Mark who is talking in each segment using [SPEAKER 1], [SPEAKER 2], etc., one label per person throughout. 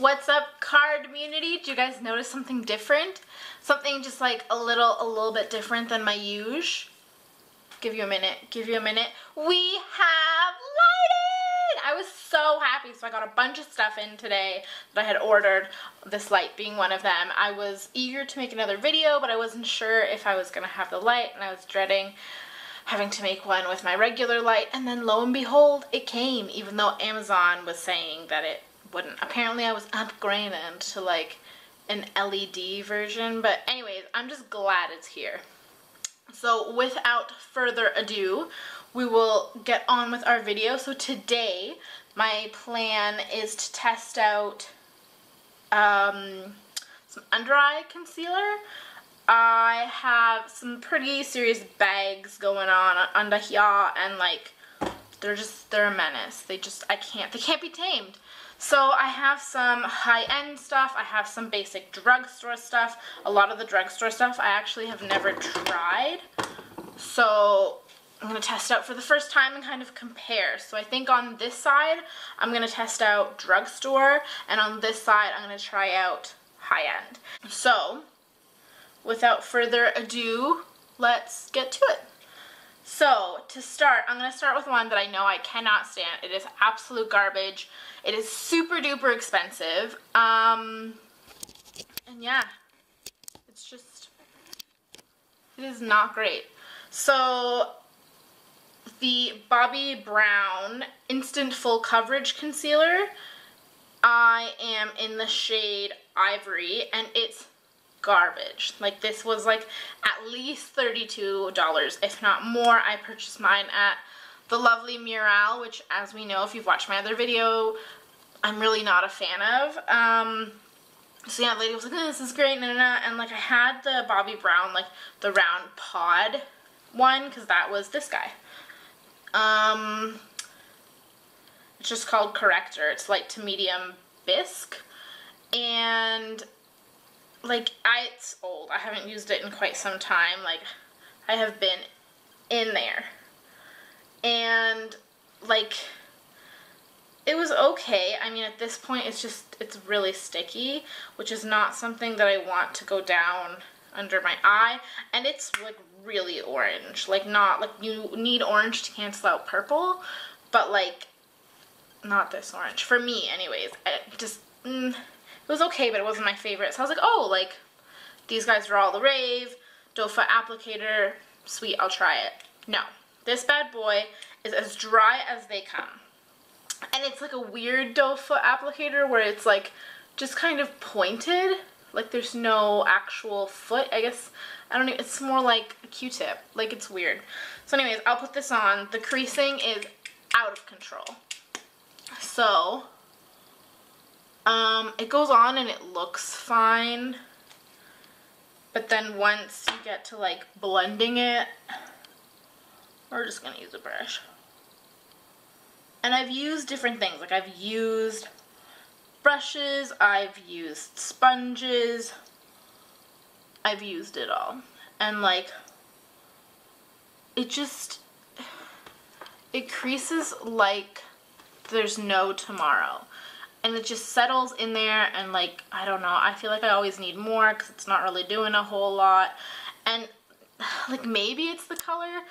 [SPEAKER 1] What's up, Cardmunity? Did you guys notice something different? Something just like a little bit different than my usual. Give you a minute. We have lighting! I was so happy, so I got a bunch of stuff in today that I had ordered, this light being one of them. I was eager to make another video, but I wasn't sure if I was going to have the light, and I was dreading having to make one with my regular light, and then lo and behold, it came, even though Amazon was saying that it wouldn't. Apparently I was upgraded to like an LED version, but anyways, I'm just glad it's here. So without further ado, we will get on with our video. So today, my plan is to test out some under eye concealer. I have some pretty serious bags going on under here, and like, they're a menace. They can't be tamed. So I have some high-end stuff, I have some basic drugstore stuff. A lot of the drugstore stuff I actually have never tried. So I'm going to test out for the first time and kind of compare. So I think on this side, I'm going to test out drugstore, and on this side, I'm going to try out high-end. So without further ado, let's get to it. So, to start, I'm going to start with one that I know I cannot stand. It is absolute garbage. It is super duper expensive. And yeah, it is not great. So, the Bobbi Brown Instant Full Coverage Concealer, I am in the shade Ivory, and it's garbage. Like, this was like at least $32, if not more. I purchased mine at the lovely Murale, which, as we know, if you've watched my other video, I'm really not a fan of. So yeah, the lady was like, oh, this is great, and like, I had the Bobbi Brown, like the round pod one, because that was this guy. It's just called Corrector. It's light to medium bisque, and like, it's old. I haven't used it in quite some time. Like, I have been in there. And, like, it was okay. I mean, at this point, it's really sticky, which is not something that I want to go down under my eye. And it's, like, really orange. Like, not, like, you need orange to cancel out purple, but, like, not this orange. For me, anyways. It was okay, but it wasn't my favorite. So I was like, oh, like, these guys are all the rave. Doe Foot applicator, sweet, I'll try it. No. This bad boy is as dry as they come. And it's like a weird Doe Foot applicator where it's like just kind of pointed. Like, there's no actual foot, I guess. I don't know. It's more like a Q-tip. Like, it's weird. So anyways, I'll put this on. The creasing is out of control. So it goes on and it looks fine, but then once you get to like blending it, we're just gonna use a brush. And I've used different things, like I've used brushes, I've used sponges, I've used it all, and like, it creases like there's no tomorrow. And it just settles in there, and like, I don't know, I feel like I always need more because it's not really doing a whole lot. And like, maybe it's the color,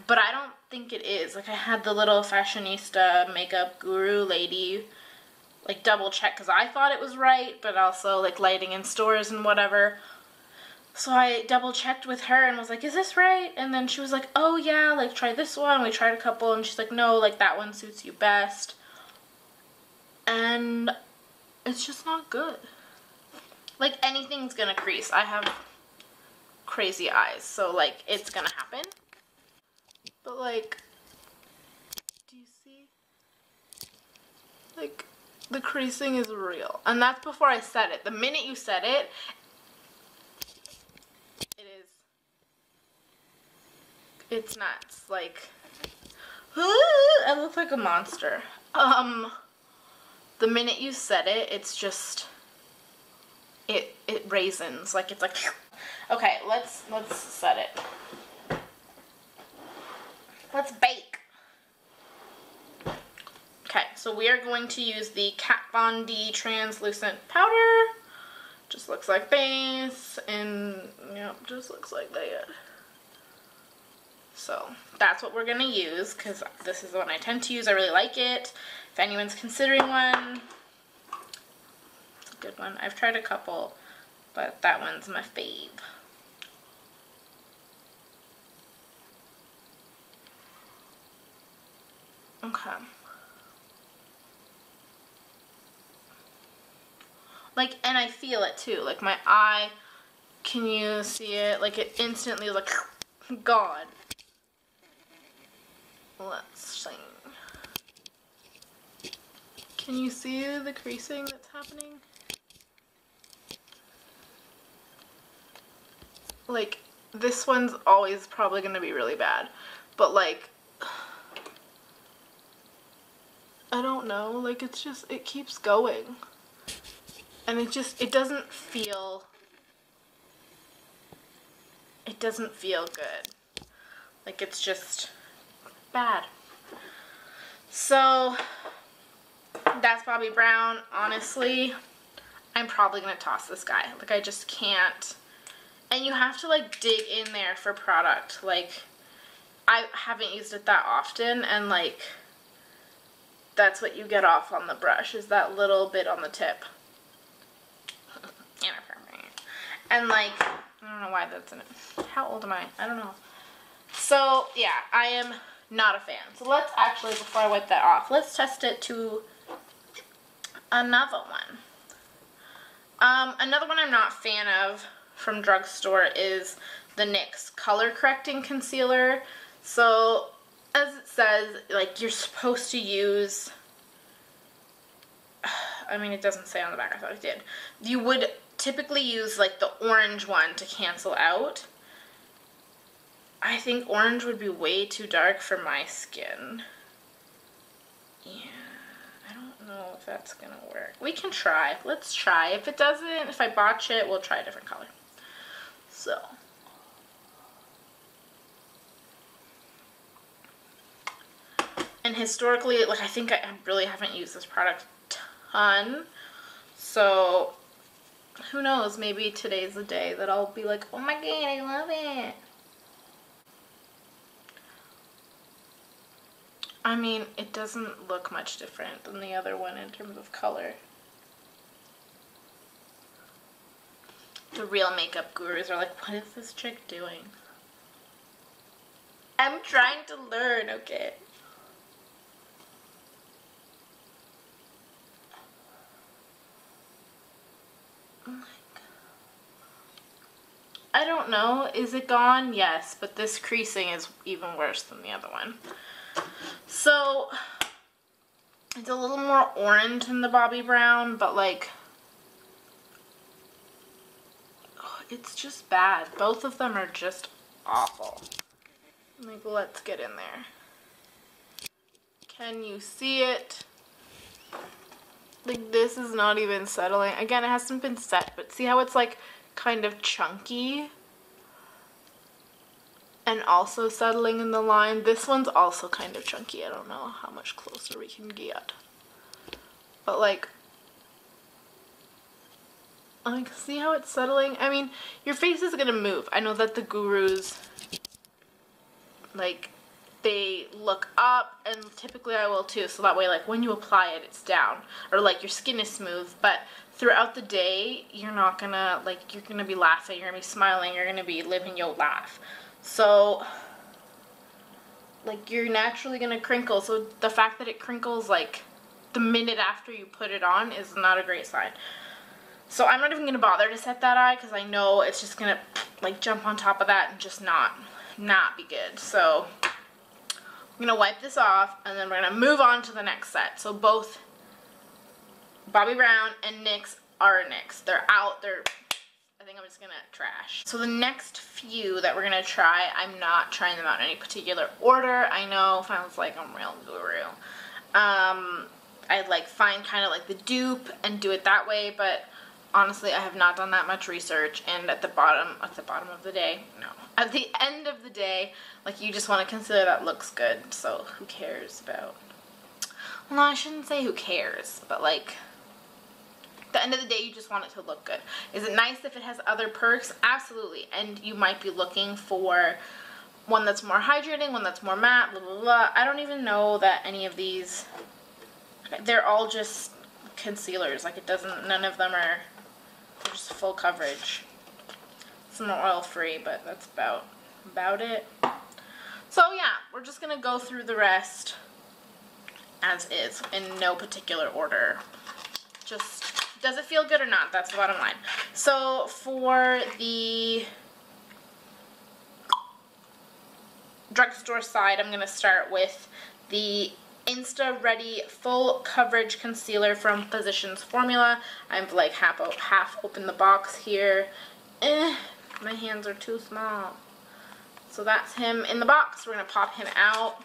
[SPEAKER 1] but I don't think it is. Like, I had the little fashionista makeup guru lady like double check because I thought it was right, but also like lighting in stores and whatever. So I double checked with her and was like, is this right? And then she was like, oh yeah, like try this one. We tried a couple, and she's like, no, like that one suits you best. And it's just not good. Like, anything's gonna crease. I have crazy eyes, so like, it's gonna happen. But like, do you see? Like, the creasing is real. And that's before I set it. The minute you set it, it's nuts. Like, I look like a monster. The minute you set it, it's just, it raisins. Like, it's like, okay, let's set it. Let's bake. Okay. so we are going to use the Kat Von D translucent powder. Just looks like base, and yep, just looks like that. So that's what we're gonna use, because this is the one I tend to use. I really like it. If anyone's considering one, it's a good one. I've tried a couple, but that one's my fave. Okay. Like, and I feel it too. Like my eye, can you see it? Like it instantly like gone. Let's see. Can you see the creasing that's happening? Like this one's always probably gonna be really bad, but like I don't know, like it's just, it keeps going. And it doesn't feel good. Like it's just bad. So that's Bobbi Brown. Honestly, I'm probably gonna toss this guy. Like I just can't. And you have to like dig in there for product. Like I haven't used it that often, and like that's what you get off on the brush, is that little bit on the tip. And like, I don't know why that's in it. How old am I? I don't know. So yeah, I am not a fan. So let's actually, before I wipe that off, let's test it to another one. Another one I'm not a fan of from Drugstore is the NYX Color Correcting Concealer. So as it says, like you're supposed to use, I mean it doesn't say on the back, I thought it did. You would typically use like the orange one to cancel out. I think orange would be way too dark for my skin. Yeah, I don't know if that's gonna work. We can try. Let's try. If it doesn't, if I botch it, we'll try a different color. So. And historically, like I think I really haven't used this product a ton. So who knows, maybe today's the day that I'll be like, oh my god, I love it. I mean, it doesn't look much different than the other one in terms of color. The real makeup gurus are like, what is this chick doing? I'm trying to learn, okay? Oh my god. I don't know. Is it gone? Yes, but this creasing is even worse than the other one. So, it's a little more orange than the Bobbi Brown, but like, oh, it's just bad. Both of them are just awful. Like, let's get in there. Can you see it? Like, this is not even settling. Again, it hasn't been set, but see how it's like kind of chunky? And also settling in the line. This one's also kind of chunky. I don't know how much closer we can get. But like see how it's settling? I mean, your face is gonna move. I know that the gurus, like, they look up, and typically I will too, so that way like when you apply it, it's down. Or like your skin is smooth, but throughout the day, you're not gonna, like, you're gonna be laughing, you're gonna be smiling, you're gonna be living your life. So, like, you're naturally gonna crinkle, so the fact that it crinkles, like, the minute after you put it on is not a great sign. So I'm not even gonna bother to set that eye, because I know it's just gonna, like, jump on top of that and just not be good. So, I'm gonna wipe this off, and then we're gonna move on to the next set. So both Bobbi Brown and NYX are NYX. They're out, I think I'm just gonna trash. So the next few that we're gonna try, I'm not trying them out in any particular order. I know, sounds like I'm real guru. I'd like find kind of like the dupe and do it that way, but honestly, I have not done that much research, and at the bottom of the day, no. At the end of the day, like, you just want to consider that looks good, so who cares about well, no, I shouldn't say who cares, but like, at the end of the day, you just want it to look good. Is it nice if it has other perks? Absolutely. And you might be looking for one that's more hydrating, one that's more matte, blah, blah, blah. I don't even know that any of these, they're all just concealers. Like, it doesn't, none of them are, they're just full coverage. Some are oil-free, but that's about it. So yeah, we're just gonna go through the rest as is, in no particular order. Just, does it feel good or not? That's the bottom line. So for the drugstore side, I'm gonna start with the Insta Ready Full Coverage Concealer from Physicians Formula. I've like half opened the box here. My hands are too small. So that's him in the box. We're gonna pop him out.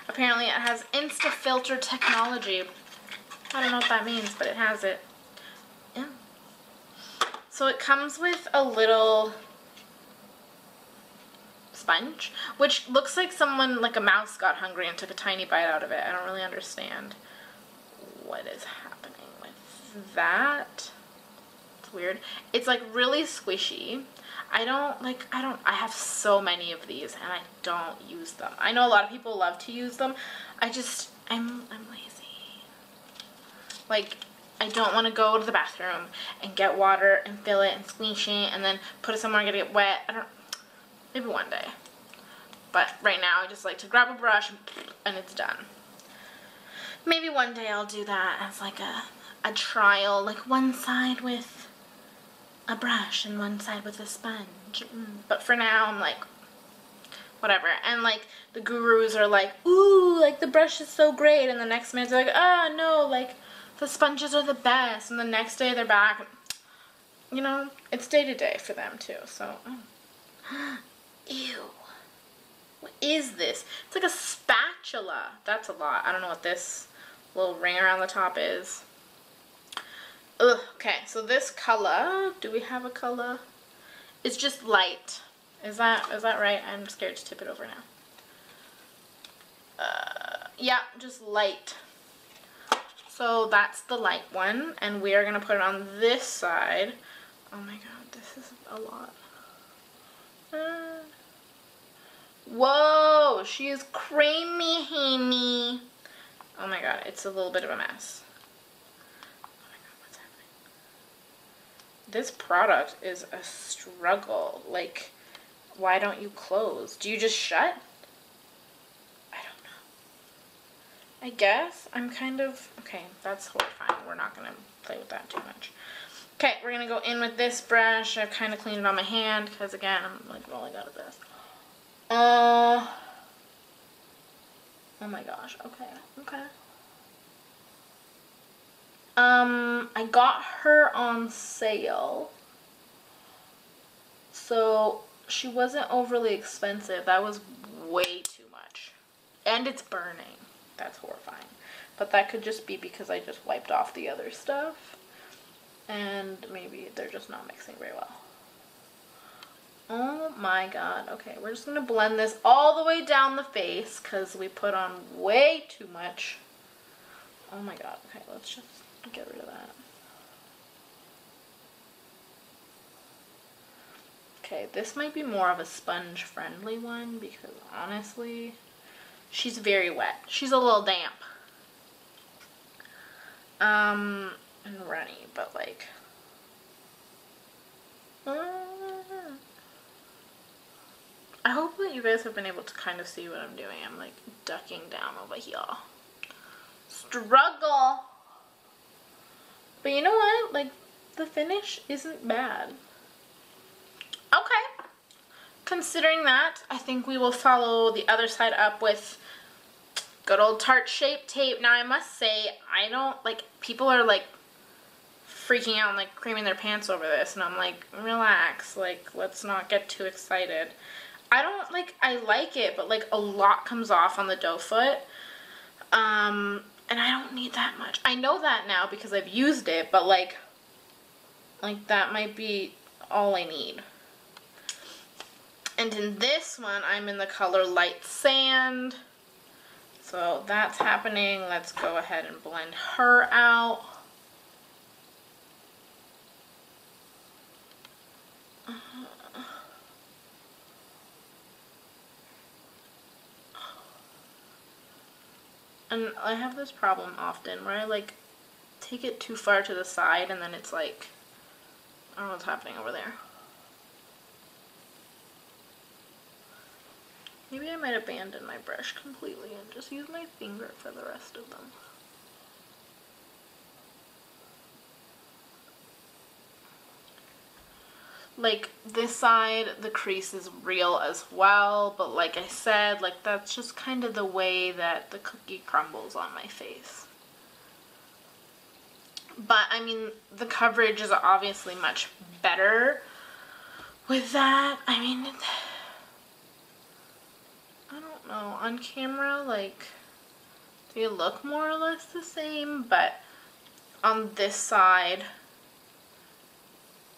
[SPEAKER 1] Apparently it has Insta Filter technology. I don't know what that means, but it has it. Yeah. So it comes with a little sponge, which looks like someone, like a mouse got hungry and took a tiny bite out of it. I don't really understand what is happening with that. It's weird. It's like really squishy. I have so many of these and I don't use them. I know a lot of people love to use them. I'm lazy. Like, I don't want to go to the bathroom and get water and fill it and squeeze it and then put it somewhere and get it wet. Maybe one day. But right now I just like to grab a brush and it's done. Maybe one day I'll do that as like a trial, like one side with a brush and one side with a sponge. But for now I'm like, whatever. And like the gurus are like, ooh, like the brush is so great, and the next minute they're like, ah, no, like the sponges are the best, and the next day they're back. You know, it's day to day for them too. So ew, what is this? It's like a spatula. That's a lot. I don't know what this little ring around the top is. Ugh, okay, so this color, do we have a color? It's just light. Is that right? I'm scared to tip it over now. Yeah, just light. So that's the light one, and we are going to put it on this side. Oh my god, this is a lot. Whoa, she is creamy, Hammy. Oh my god, it's a little bit of a mess. This product is a struggle. Like, why don't you close? Do you just shut? I don't know. I guess I'm kind of, okay, that's horrifying. We're not going to play with that too much. Okay, we're going to go in with this brush. I've kind of cleaned it on my hand because, again, I'm like rolling out of this. Oh my gosh. Okay. I got her on sale, so she wasn't overly expensive. That was way too much, and it's burning. That's horrifying, but that could just be because I just wiped off the other stuff, and maybe they're just not mixing very well. Oh my god. Okay, we're just gonna blend this all the way down the face because we put on way too much. Oh my god. Okay, let's just get rid of that. Okay, this might be more of a sponge friendly one because honestly, she's very wet. She's a little damp. And runny, but like, I hope that you guys have been able to kind of see what I'm doing. I'm like ducking down over here. Struggle. But you know what? Like, the finish isn't bad. Okay. Considering that, I think we will follow the other side up with good old Tarte Shape Tape. Now, I must say, I don't, like, people are, like, freaking out and, like, creaming their pants over this. And I'm like, relax. Like, let's not get too excited. I don't, like, I like it, but, like, a lot comes off on the doe foot. And I don't need that much. I know that now because I've used it, but, like that might be all I need. And in this one, I'm in the color Light Sand. So that's happening. Let's go ahead and blend her out. And I have this problem often where I like take it too far to the side and then it's like, I don't know what's happening over there. Maybe I might abandon my brush completely and just use my finger for the rest of them. Like this side, the crease is real as well, but like I said, like that's just kind of the way that the cookie crumbles on my face. But I mean, the coverage is obviously much better with that. I mean, I don't know, on camera, like, they look more or less the same, but on this side,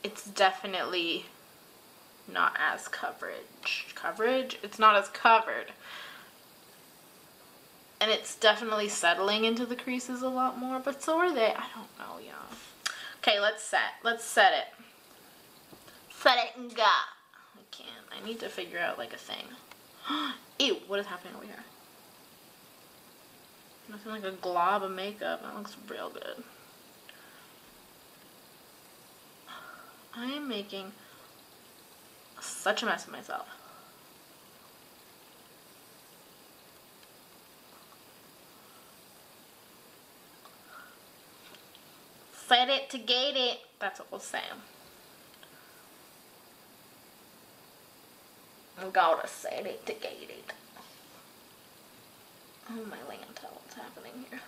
[SPEAKER 1] it's definitely not as it's not as covered. And it's definitely settling into the creases a lot more, but so are they. I don't know, y'all. Okay, let's set it. Set it and go. I can't. I need to figure out like a thing. Ew, what is happening over here? Nothing like a glob of makeup. That looks real good. I am making such a mess of myself. Set it to gate it. That's what we'll say. I'm gonna set it to gate it. Oh my lanta, what's happening here?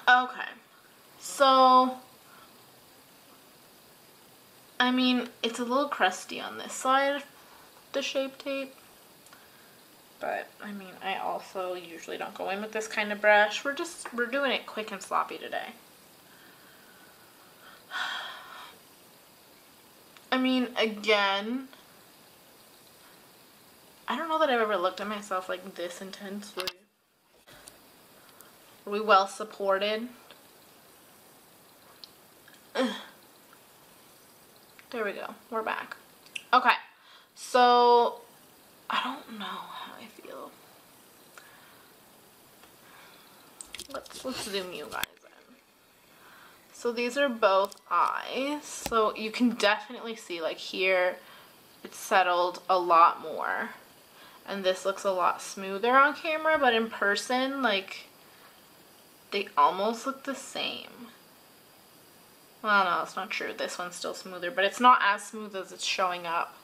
[SPEAKER 1] Okay, so, I mean, it's a little crusty on this side, the Shape Tape, but, I mean, I also usually don't go in with this kind of brush. We're doing it quick and sloppy today. I mean, again, I don't know that I've ever looked at myself like this intensely. Are we well supported? Ugh. There we go. We're back. Okay. So, I don't know how I feel. Let's zoom you guys in. So these are both eyes. So you can definitely see like here it's settled a lot more. And this looks a lot smoother on camera, but in person, like, they almost look the same. Well, no, it's not true. This one's still smoother, but it's not as smooth as it's showing up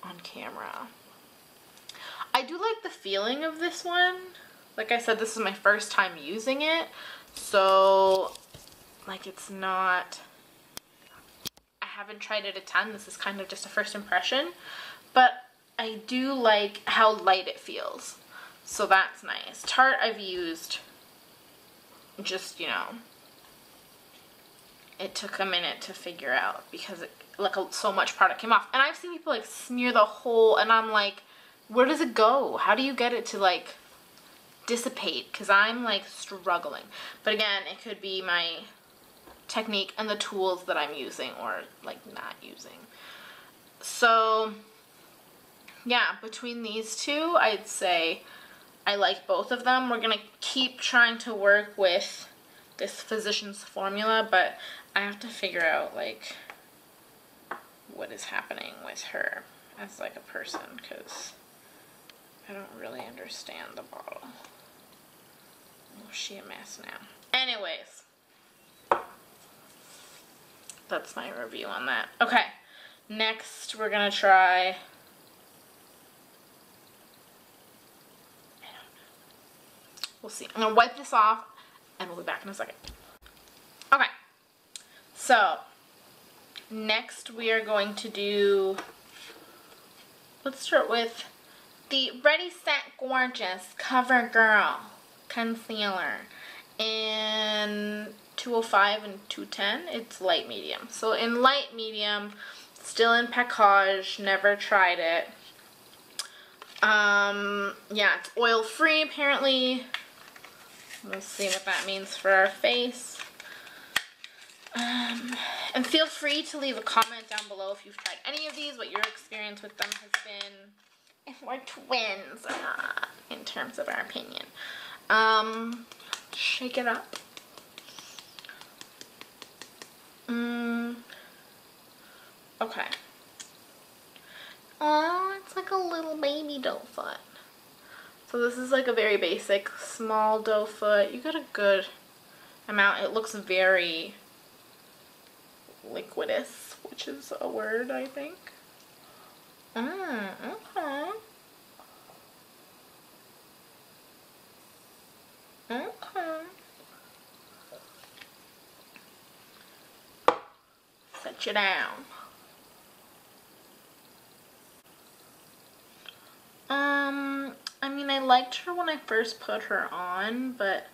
[SPEAKER 1] on camera. I do like the feeling of this one. Like I said, this is my first time using it, so, like, it's not, I haven't tried it a ton. This is kind of just a first impression, but I do like how light it feels, so that's nice. Tarte I've used just, you know, it took a minute to figure out because it, like, so much product came off. And I've seen people like smear the whole, and I'm like, where does it go? How do you get it to like dissipate? Because I'm like struggling. But again, it could be my technique and the tools that I'm using or like not using. So yeah, between these two, I'd say I like both of them. We're gonna keep trying to work with this Physicians Formula, but I have to figure out like what is happening with her as like a person, because I don't really understand the bottle. Oh, is she a mess now? Anyways, that's my review on that. Okay, next we're gonna try, we'll see. I'm gonna wipe this off and we'll be back in a second. Okay, so next we are going to do, let's start with the Ready Set Gorgeous CoverGirl Concealer in 205 and 210. It's light medium. So in light medium, Still in package, never tried it. Yeah, it's oil free apparently. We'll see what that means for our face. And feel free to leave a comment down below if you've tried any of these, what your experience with them has been, if we're twins or not, in terms of our opinion. Shake it up. Okay. Oh, it's like a little baby doe foot. So this is like a very basic small doe foot. You got a good amount. It looks very liquidous, which is a word, I think. Okay. Okay. Set you down. I mean, I liked her when I first put her on, but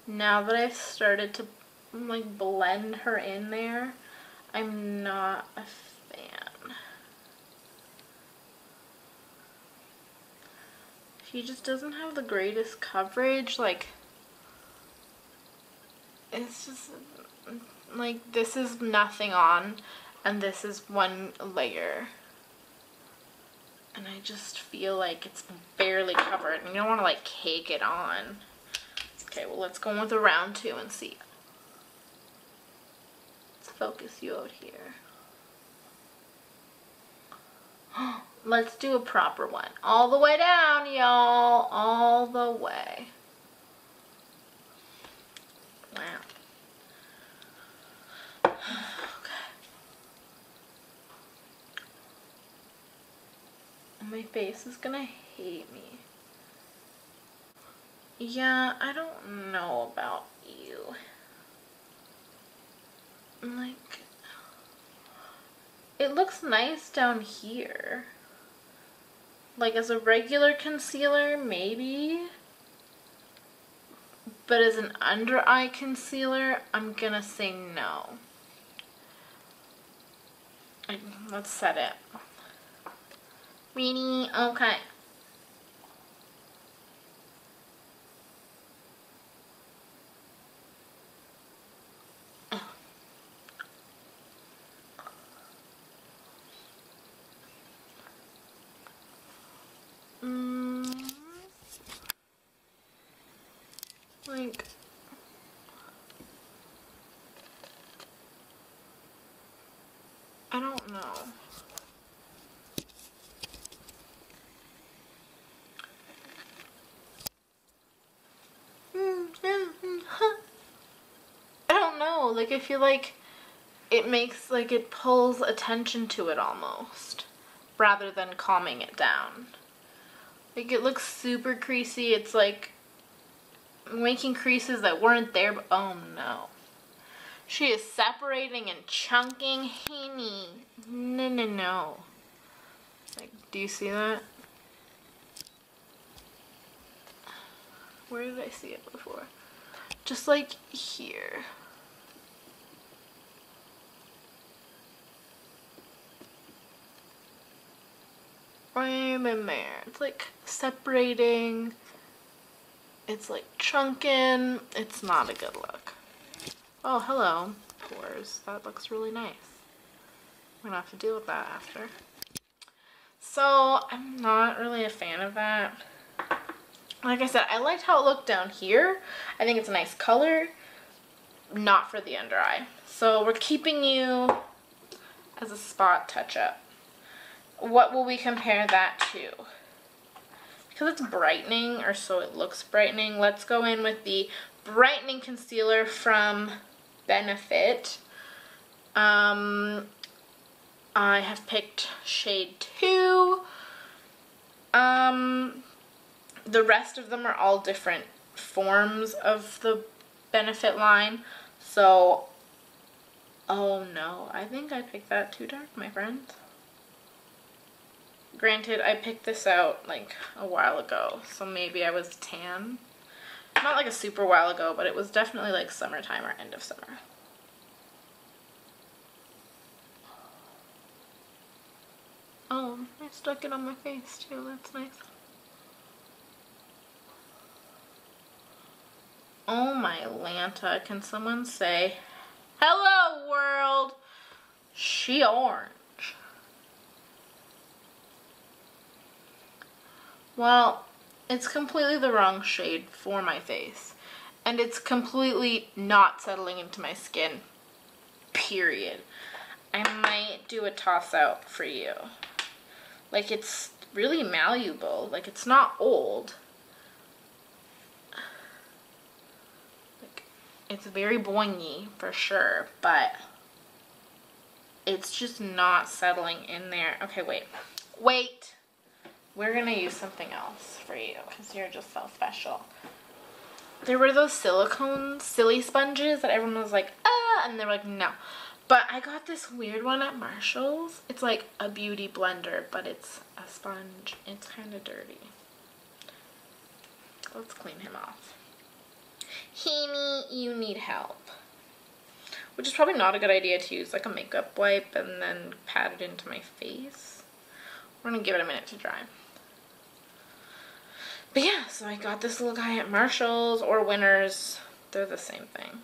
[SPEAKER 1] now that I've started to like blend her in there, I'm not a fan. She just doesn't have the greatest coverage. Like, it's just like, this is nothing on and this is one layer. And I just feel like it's barely covered. And you don't want to like cake it on. Okay, well, let's go with a round 2 and see. Let's focus you out here. Let's do a proper one. All the way down, y'all. All the way. Wow. My face is gonna hate me. Yeah, I don't know about you. Like, it looks nice down here. Like, as a regular concealer, maybe. But as an under eye concealer, I'm gonna say no. Let's set it. Ready? Okay. Like, I don't know. I don't know, like, I feel like it makes, like, it pulls attention to it almost, rather than calming it down. Like, it looks super creasy. It's like making creases that weren't there, but oh no. She is separating and chunking, honey. No, no, no. Like, do you see that? Where did I see it before? Just like here. Right in there. It's like separating. It's like chunking. It's not a good look. Oh, hello, pores. That looks really nice. I'm gonna have to deal with that after. So, I'm not really a fan of that. Like I said, I liked how it looked down here. I think it's a nice color. Not for the under eye. So, we're keeping you as a spot touch-up. What will we compare that to? Because it's brightening, or so it looks brightening, let's go in with the brightening concealer from Benefit. I have picked shade 2. The rest of them are all different forms of the Benefit line. So, oh no, I think I picked that too dark, my friend. Granted, I picked this out like a while ago, so maybe I was tan. Not like a super while ago, but it was definitely like summertime or end of summer. Oh, I stuck it on my face too. That's nice. Oh my Lanta, can someone say, hello world, she orange. Well, it's completely the wrong shade for my face. And it's completely not settling into my skin, period. I might do a toss out for you. Like, it's really malleable. Like, it's not old. It's very boingy for sure, but it's just not settling in there. Okay, wait. We're gonna use something else for you because you're just so special. There were those silicone silly sponges that everyone was like, ah, and they were like, no. But I got this weird one at Marshall's. It's like a beauty blender, but it's a sponge. It's kind of dirty. Let's clean him off. Heaney, you need help. Which is probably not a good idea to use like a makeup wipe and then pat it into my face. We're gonna give it a minute to dry. But yeah, so I got this little guy at Marshall's or Winners. They're the same thing.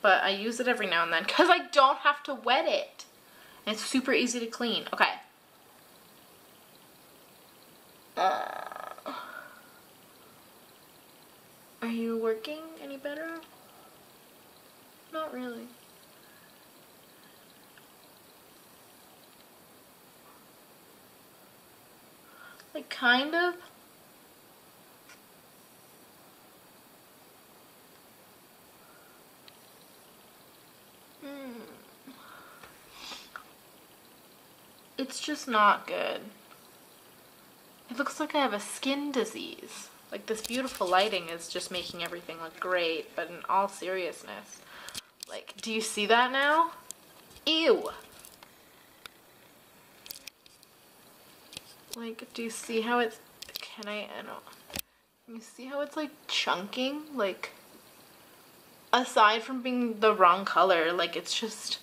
[SPEAKER 1] But I use it every now and then because I don't have to wet it. And it's super easy to clean. Okay. Are you working any better? Not really. Like, kind of. It's just not good. It looks like I have a skin disease. Like, this beautiful lighting is just making everything look great, but in all seriousness, like, do you see that now? Ew. Like, do you see how it's, I don't, you see how it's like chunking? Like, aside from being the wrong color, like, it's just,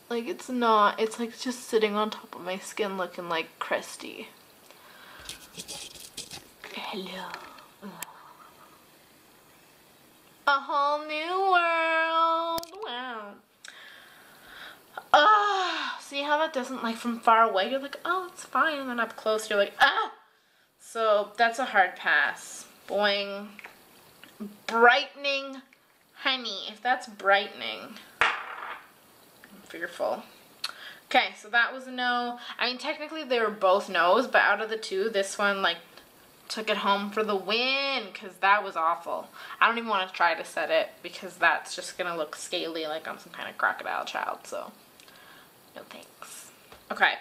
[SPEAKER 1] like, it's not, it's like just sitting on top of my skin looking like crusty. Hello. A whole new world. Wow. See how that doesn't, like, from far away you're like, oh, it's fine, and then up close you're like, ah. So that's a hard pass. Boing. Brightening honey. If that's brightening, I'm fearful. Okay, so that was a no. I mean, technically they were both no's, but out of the two, this one, like, took it home for the win, because that was awful. I don't even want to try to set it, because that's just going to look scaly like I'm some kind of crocodile child, so no thanks. Okay,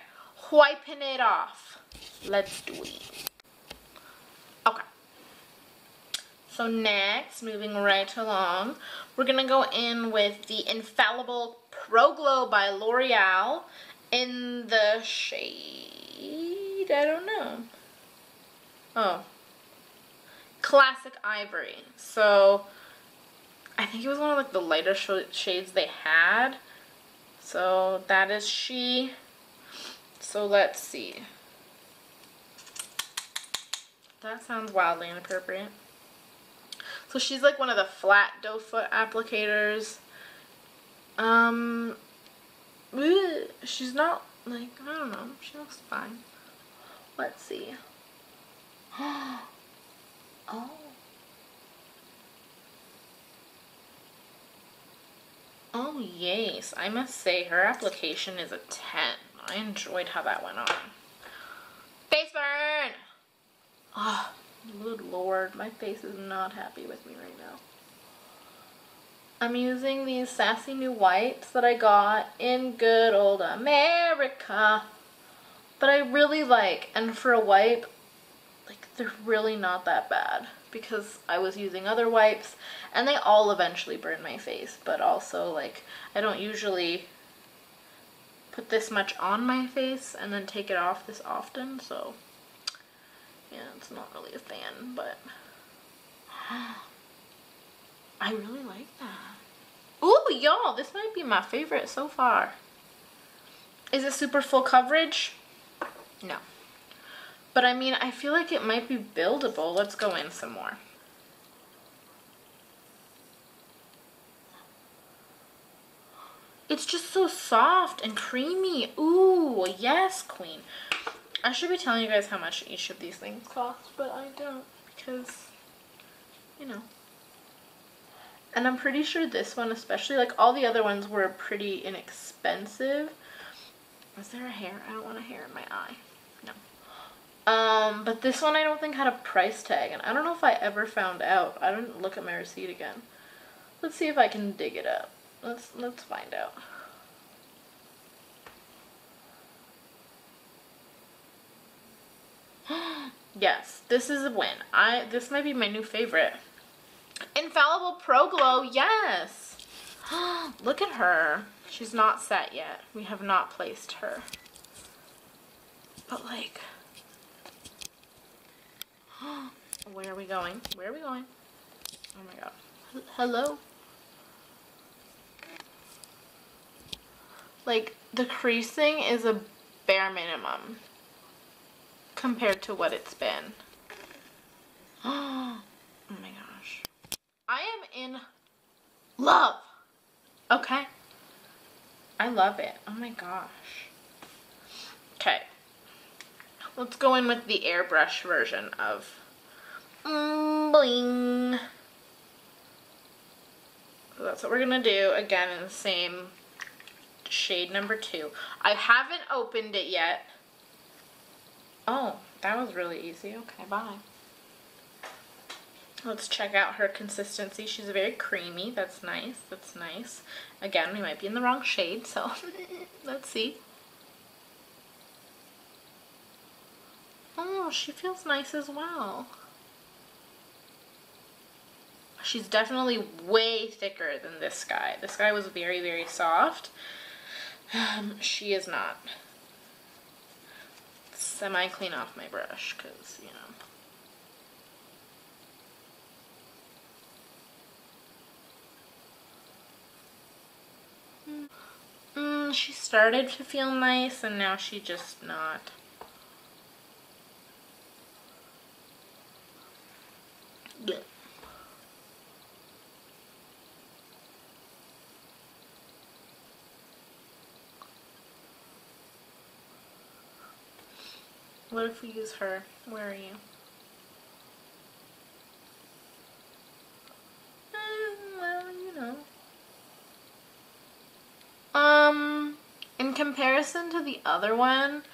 [SPEAKER 1] wiping it off. Let's do it. Okay. So next, moving right along, we're going to go in with the Infallible Pro Glow by L'Oreal in the shade, I don't know. Oh, Classic Ivory. So I think it was one of like the lighter shades they had. So that is she. So let's see. That sounds wildly inappropriate. So she's like one of the flat doe foot applicators. She's not like, I don't know. She looks fine. Let's see. Oh. Oh, yes. I must say, her application is a 10. I enjoyed how that went on. Face burn! Oh, good lord. My face is not happy with me right now. I'm using these sassy new wipes that I got in good old America. But I really like, and for a wipe, like, they're really not that bad, because I was using other wipes and they all eventually burn my face, but also, like, I don't usually put this much on my face and then take it off this often, so yeah, it's not really a fan. But I really like that. Ooh, y'all, this might be my favorite so far. Is it super full coverage? No. But I mean, I feel like it might be buildable. Let's go in some more. It's just so soft and creamy. Ooh, yes, queen. I should be telling you guys how much each of these things cost, but I don't because, you know. And I'm pretty sure this one especially, like all the other ones were pretty inexpensive. Is there a hair? I don't want a hair in my eye. No. But this one I don't think had a price tag, and I don't know if I ever found out. I didn't look at my receipt again. Let's see if I can dig it up. Let's find out. Yes, this is a win. This might be my new favorite. Infallible Pro Glow, yes. Look at her. She's not set yet. We have not placed her. But like, where are we going? Where are we going? Oh my god. Hello? Like, the creasing is a bare minimum compared to what it's been. Oh my gosh. I am in love. Okay. I love it. Oh my gosh. Okay. Let's go in with the airbrush version of bling. So that's what we're gonna do again in the same shade number 2. I haven't opened it yet. Oh, that was really easy. Okay, bye. Let's check out her consistency. She's very creamy. That's nice. That's nice. Again, we might be in the wrong shade, so let's see. Oh, she feels nice as well. She's definitely way thicker than this guy. This guy was very, very soft. She is not. Semi-clean off my brush, because, you know. She started to feel nice, and now she's just not. Yeah. What if we use her? Where are you? Well, you know. In comparison to the other one,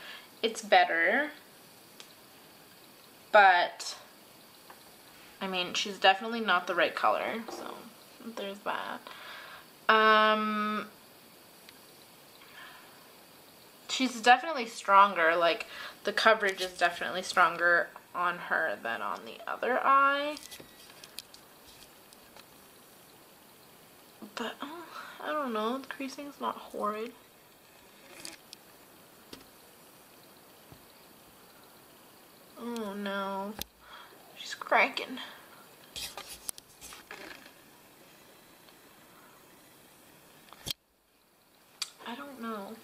[SPEAKER 1] it's better. But, I mean, she's definitely not the right color, so there's that. She's definitely stronger, like, the coverage is definitely stronger on her than on the other eye. But, I don't know, the creasing's not horrid. Oh no, she's cracking. I don't know.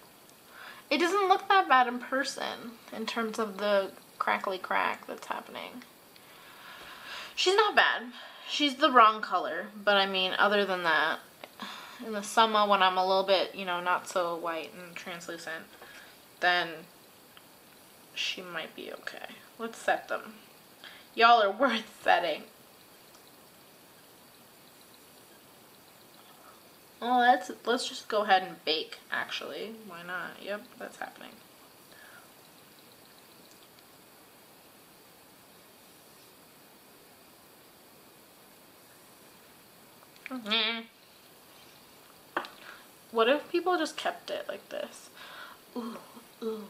[SPEAKER 1] It doesn't look that bad in person in terms of the crackly crack that's happening. She's not bad. She's the wrong color, but I mean, other than that, in the summer when I'm a little bit, you know, not so white and translucent, then she might be okay. Let's set them. Y'all are worth setting. Oh, let's just go ahead and bake, actually. Why not? Yep, that's happening. What if people just kept it like this? Ooh, ooh.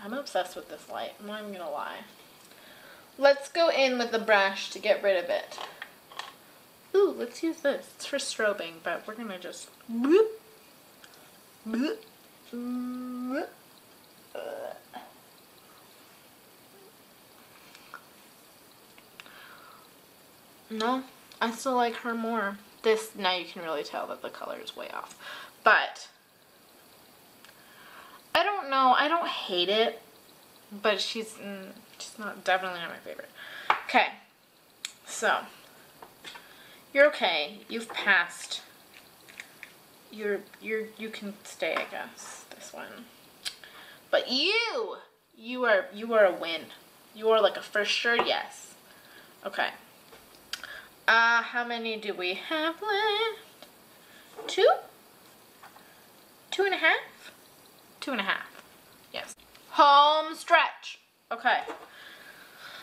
[SPEAKER 1] I'm obsessed with this light, I'm not even gonna lie. Let's go in with the brush to get rid of it. Ooh, let's use this. It's for strobing, but we're gonna just boop, boop, boop. No, I still like her more. This, now you can really tell that the color is way off. But, I don't know. I don't hate it. But she's not, definitely not my favorite. Okay. So, you're okay. You've passed. You can stay, I guess, this one. But you are a win. You are like a for sure yes. Okay. How many do we have left? 2? 2.5? 2.5. Yes. Home stretch. Okay.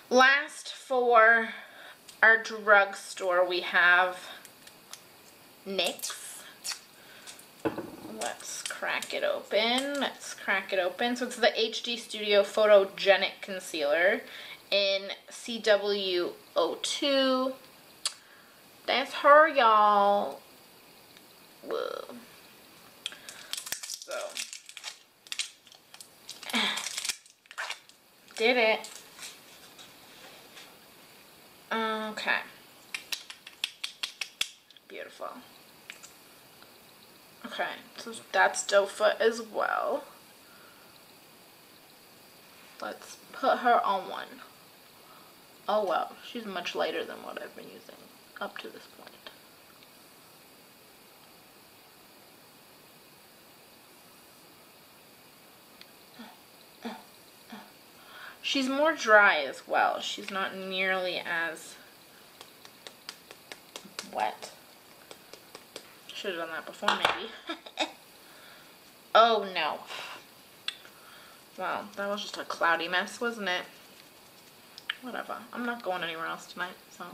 [SPEAKER 1] Last for our drugstore, we have NYX. Let's crack it open. Let's crack it open. So it's the HD Studio Photogenic Concealer in CW02. That's her, y'all. Whoa. So, did it. Okay. Beautiful. Okay, so that's doe foot as well. Let's put her on one. Oh wow, she's much lighter than what I've been using up to this point. She's more dry as well. She's not nearly as wet. Should have done that before, maybe. Oh no. Wow, that was just a cloudy mess, wasn't it? Whatever. I'm not going anywhere else tonight, so.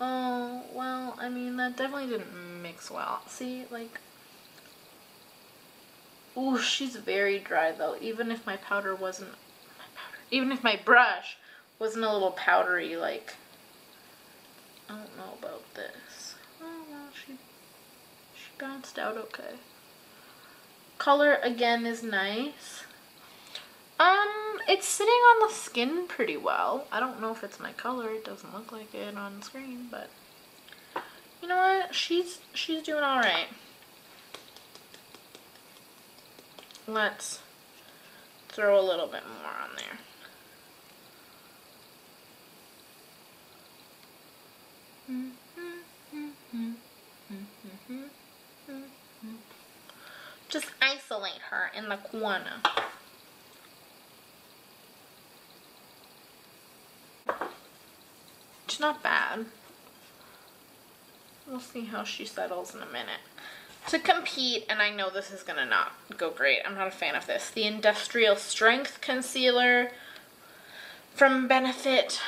[SPEAKER 1] Oh, well, I mean, that definitely didn't mix well. See, like, ooh, she's very dry though. Even if my powder wasn't, even if my brush wasn't a little powdery, like, I don't know about this. Oh, well, she bounced out okay. Color, again, is nice. It's sitting on the skin pretty well. I don't know if it's my color. It doesn't look like it on screen, but you know what? She's doing all right. Let's throw a little bit more on there. Just isolate her in the corner. She's not bad. We'll see how she settles in a minute. To compete, and I know this is gonna not go great, I'm not a fan of this, the Industrial Strength Concealer from Benefit.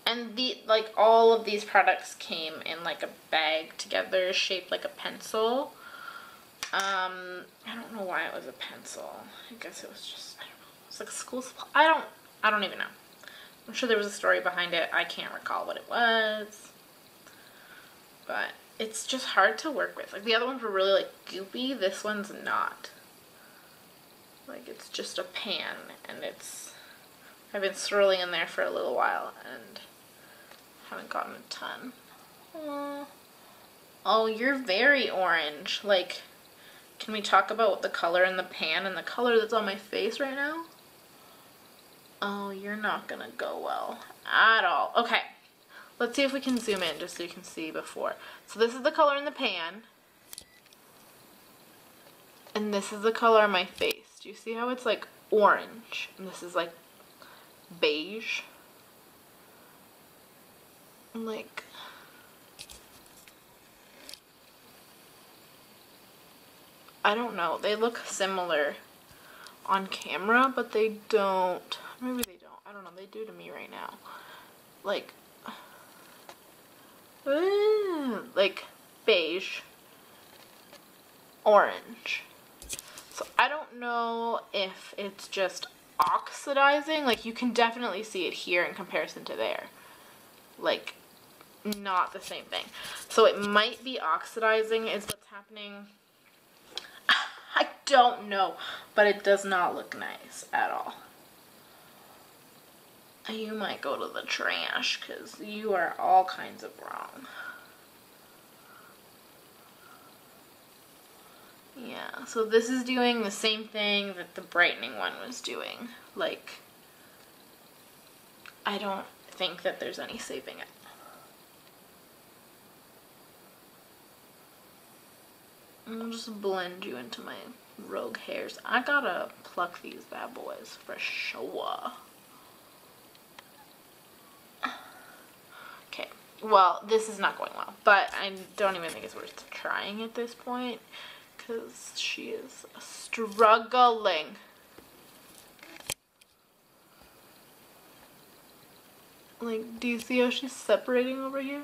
[SPEAKER 1] And like all of these products came in like a bag together, shaped like a pencil. I don't know why it was a pencil. I guess it was just, I don't know, it's like a school supply. I don't even know. I'm sure there was a story behind it. I can't recall what it was. But it's just hard to work with. Like the other ones were really like goopy. This one's not. Like it's just a pan and I've been swirling in there for a little while and haven't gotten a ton. Oh, you're very orange. Like, can we talk about the color in the pan and the color that's on my face right now? Oh, you're not gonna go well at all. Okay, let's see if we can zoom in just so you can see before. So this is the color in the pan. And this is the color on my face. Do you see how it's like orange? And this is like beige. Like, I don't know. They look similar on camera, but they don't. Maybe they don't. I don't know. They do to me right now. Like beige, orange. So I don't know if it's just oxidizing. Like you can definitely see it here in comparison to there. Like not the same thing. So it might be oxidizing is what's happening. I don't know, but it does not look nice at all. You might go to the trash because you are all kinds of wrong. Yeah, so this is doing the same thing that the brightening one was doing. Like, I don't think that there's any saving it. I'll just blend you into my rogue hairs. I gotta pluck these bad boys for sure. Okay, well, this is not going well, but I don't even think it's worth trying at this point because she is struggling. Like, do you see how she's separating over here?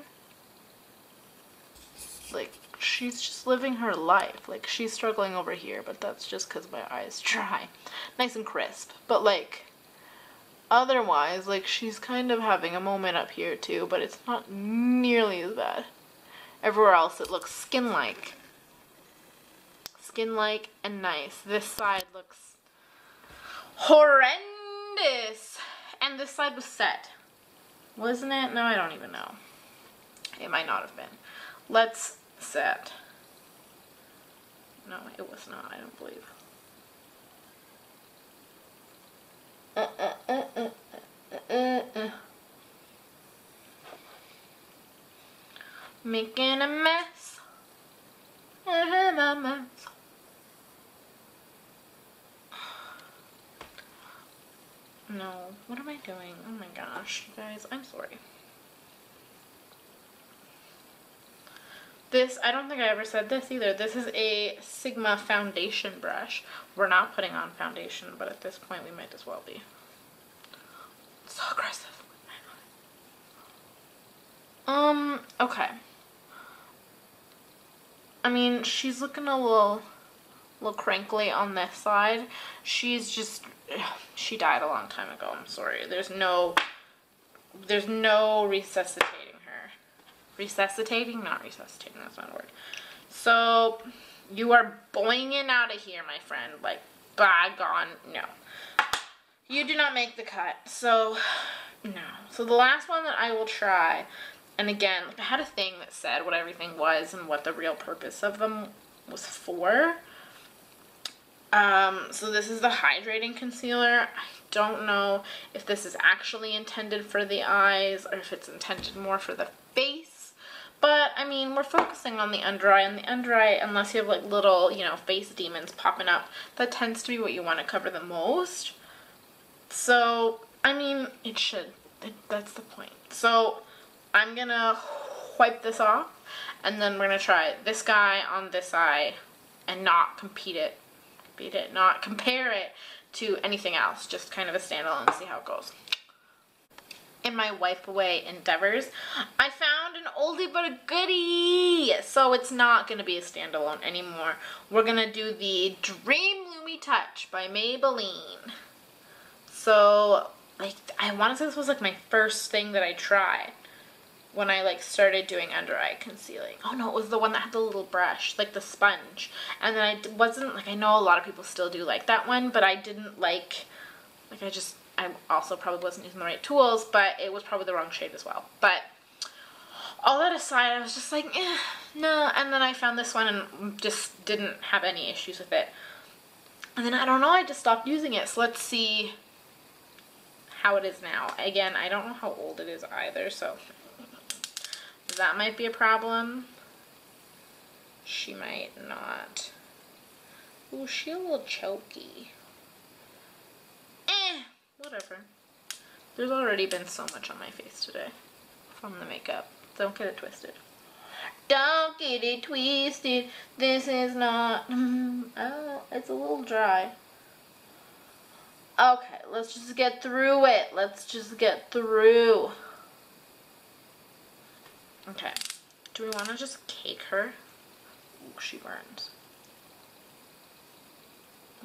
[SPEAKER 1] Like, she's just living her life. Like, she's struggling over here, but that's just because my eyes dry. Nice and crisp. But, like, otherwise, like, she's kind of having a moment up here, too, but it's not nearly as bad. Everywhere else, it looks skin-like. Skin-like and nice. This side looks horrendous. And this side was set. Wasn't it? No, I don't even know. It might not have been. Let's set. No, it was not, I don't believe. Making a mess. I have a mess. No, what am I doing? Oh my gosh, you guys, I'm sorry. This, I don't think I ever said this either. This is a Sigma foundation brush. We're not putting on foundation, but at this point we might as well be. It's so aggressive. Okay. I mean, she's looking a little crinkly on this side. She's just, she died a long time ago. I'm sorry. There's no resuscitating her. Resuscitating? Not resuscitating, that's not a word. So, you are boinging out of here, my friend. Like, bygone, no. You do not make the cut. So, no. So, the last one that I will try, and again, like, I had a thing that said what everything was and what the real purpose of them was for. So this is the hydrating concealer. I don't know if this is actually intended for the eyes or if it's intended more for the face. But, I mean, we're focusing on the under eye. And the under eye, unless you have, like, little, you know, face demons popping up, that tends to be what you want to cover the most. So, I mean, it should. That's the point. So, I'm going to wipe this off. And then we're going to try this guy on this eye and not not compare it to anything else, just kind of a standalone and see how it goes. In my wipe away endeavors, I found an oldie but a goodie, so it's not going to be a standalone anymore. We're going to do the Dream Lumi Touch by Maybelline. So, like, I want to say this was, like, my first thing that I tried when I, like, started doing under eye concealing. Oh no, it was the one that had the little brush, like the sponge. And then I wasn't, like, I know a lot of people still do like that one, but I didn't like I also probably wasn't using the right tools, but it was probably the wrong shade as well. But all that aside, I was just like, no. And then I found this one and just didn't have any issues with it. And then, I don't know, I just stopped using it. So let's see how it is now. Again, I don't know how old it is either, so that might be a problem. She might not. Ooh, she's a little choky. Whatever. There's already been so much on my face today from the makeup. Don't get it twisted. Don't get it twisted. This is not... oh, it's a little dry. Okay, let's just get through it. Let's just get through. Okay. Do we want to just cake her? Ooh, she burns.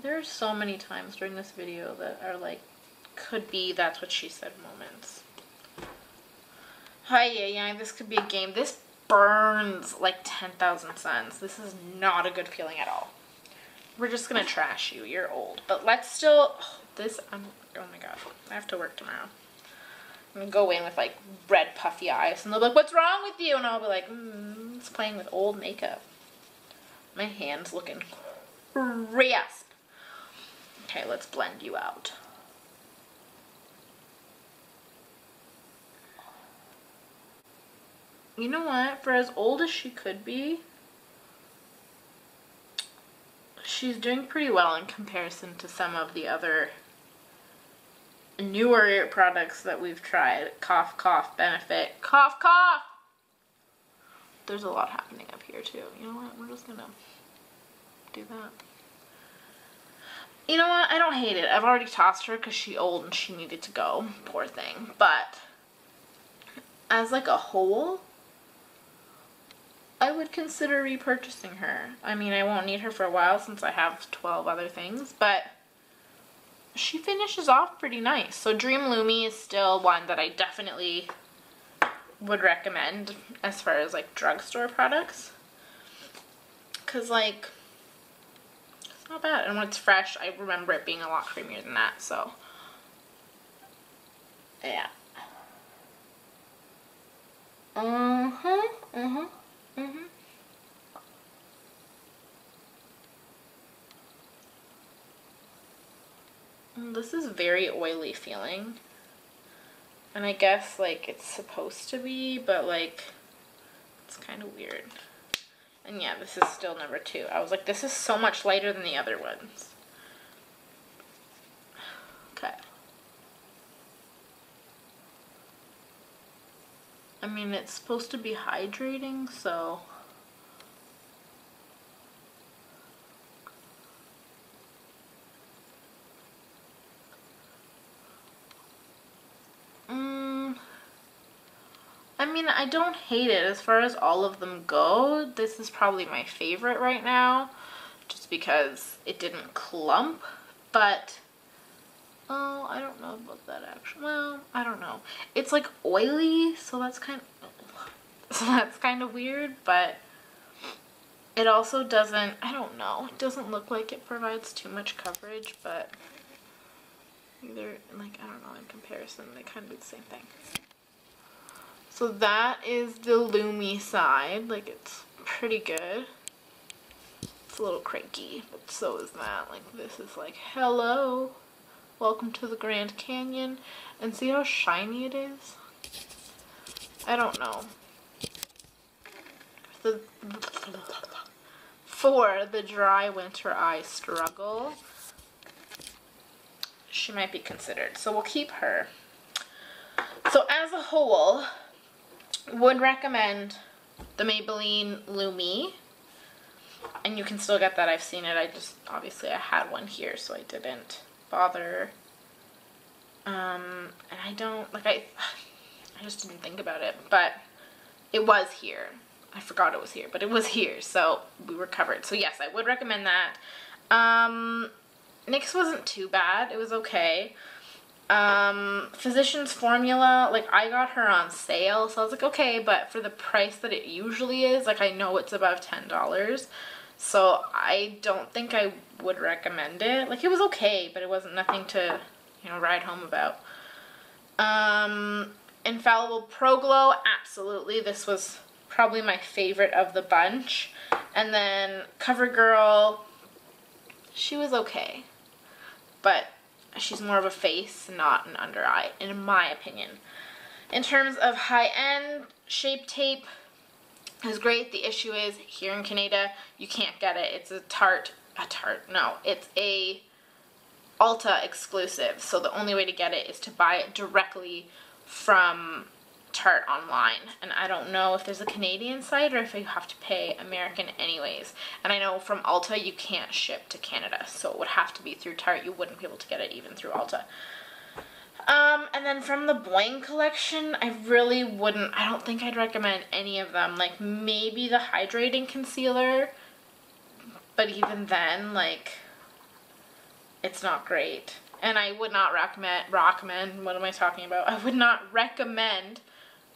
[SPEAKER 1] There are so many times during this video that are like, could be that's what she said moments. Hi, yeah, this could be a game. This burns like 10,000 suns. This is not a good feeling at all. we're just gonna trash you. You're old. But let's still, oh my god, I have to work tomorrow. I'm gonna go in with like red puffy eyes and they'll be like, what's wrong with you? And I'll be like, it's playing with old makeup. My hand's looking crisp. Okay, let's blend you out. You know what? For as old as she could be, she's doing pretty well in comparison to some of the other newer products that we've tried. Cough, cough, Benefit. Cough, cough! There's a lot happening up here too. You know what? We're just gonna do that. You know what? I don't hate it. I've already tossed her because she's old and she needed to go. Poor thing. But as like a whole, I would consider repurchasing her. I mean, I won't need her for a while since I have 12 other things, but she finishes off pretty nice. So Dream Lumi is still one that I definitely would recommend as far as like drugstore products. Cause like, it's not bad. And when it's fresh, I remember it being a lot creamier than that, so. Yeah. This is very oily feeling. And I guess like it's supposed to be, but like it's kind of weird. And yeah, this is still number 2. I was like, this is so much lighter than the other ones. Okay. I mean, it's supposed to be hydrating, so. I mean, I don't hate it. As far as all of them go, this is probably my favorite right now, just because it didn't clump, but, oh, I don't know about that actually. Well, I don't know. It's like oily, so that's kind of weird, but it also doesn't, I don't know, it doesn't look like it provides too much coverage, but either, like, I don't know, in comparison, they kind of do the same thing. So that is the Lumi side. Like, it's pretty good. It's a little cranky, but so is that. Like, this is like, hello, welcome to the Grand Canyon. And see how shiny it is? I don't know. For the dry winter eye struggle, she might be considered. So we'll keep her. So as a whole, would recommend the Maybelline Lumi, and you can still get that. I've seen it. I just, obviously I had one here, so I didn't bother. And I don't, like, I just didn't think about it, but it was here. I forgot it was here, but it was here, so we were covered. So yes, I would recommend that. NYX wasn't too bad. It was okay. Physicians Formula, like, I got her on sale, so I was like, okay, but for the price that it usually is, like, I know it's above $10, so I don't think I would recommend it. Like, it was okay, but it wasn't nothing to, you know, ride home about. Infallible Pro Glow, absolutely, this was probably my favorite of the bunch. And then CoverGirl, she was okay, but she's more of a face, not an under eye, in my opinion. In terms of high-end, Shape Tape is great. The issue is, here in Canada, you can't get it. It's it's a Ulta exclusive. So the only way to get it is to buy it directly from Tarte online. And I don't know if there's a Canadian site or if you have to pay American anyways. And I know from Ulta you can't ship to Canada, so it would have to be through Tarte. You wouldn't be able to get it even through Ulta. And then from the Boing collection, I really wouldn't, I don't think I'd recommend any of them. Like, maybe the hydrating concealer, but even then, like, it's not great. And I would not recommend, what am I talking about? I would not recommend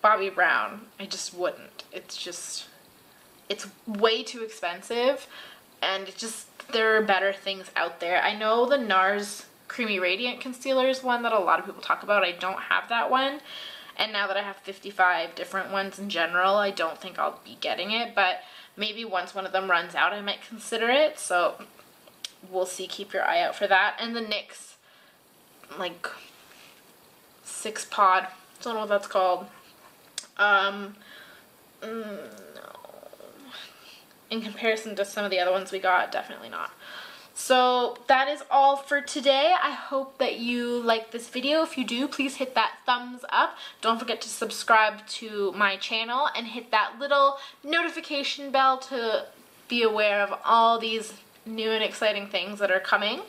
[SPEAKER 1] Bobbi Brown. I just wouldn't. It's just, it's way too expensive. and it just, there are better things out there. I know the NARS Creamy Radiant Concealer is one that a lot of people talk about. I don't have that one, and now that I have 55 different ones in general, I don't think I'll be getting it, but maybe once one of them runs out, I might consider it, so we'll see. Keep your eye out for that. And the NYX, like, 6-pod, don't know what that's called. No. In comparison to some of the other ones we got, definitely not. So that is all for today. I hope that you like this video. If you do, please hit that thumbs up. Don't forget to subscribe to my channel and hit that little notification bell to be aware of all these new and exciting things that are coming.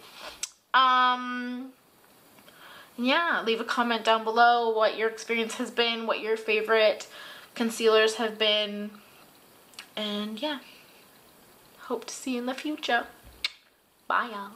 [SPEAKER 1] Yeah, leave a comment down below what your experience has been, what your favorite concealers have been, and yeah, hope to see you in the future. Bye, y'all.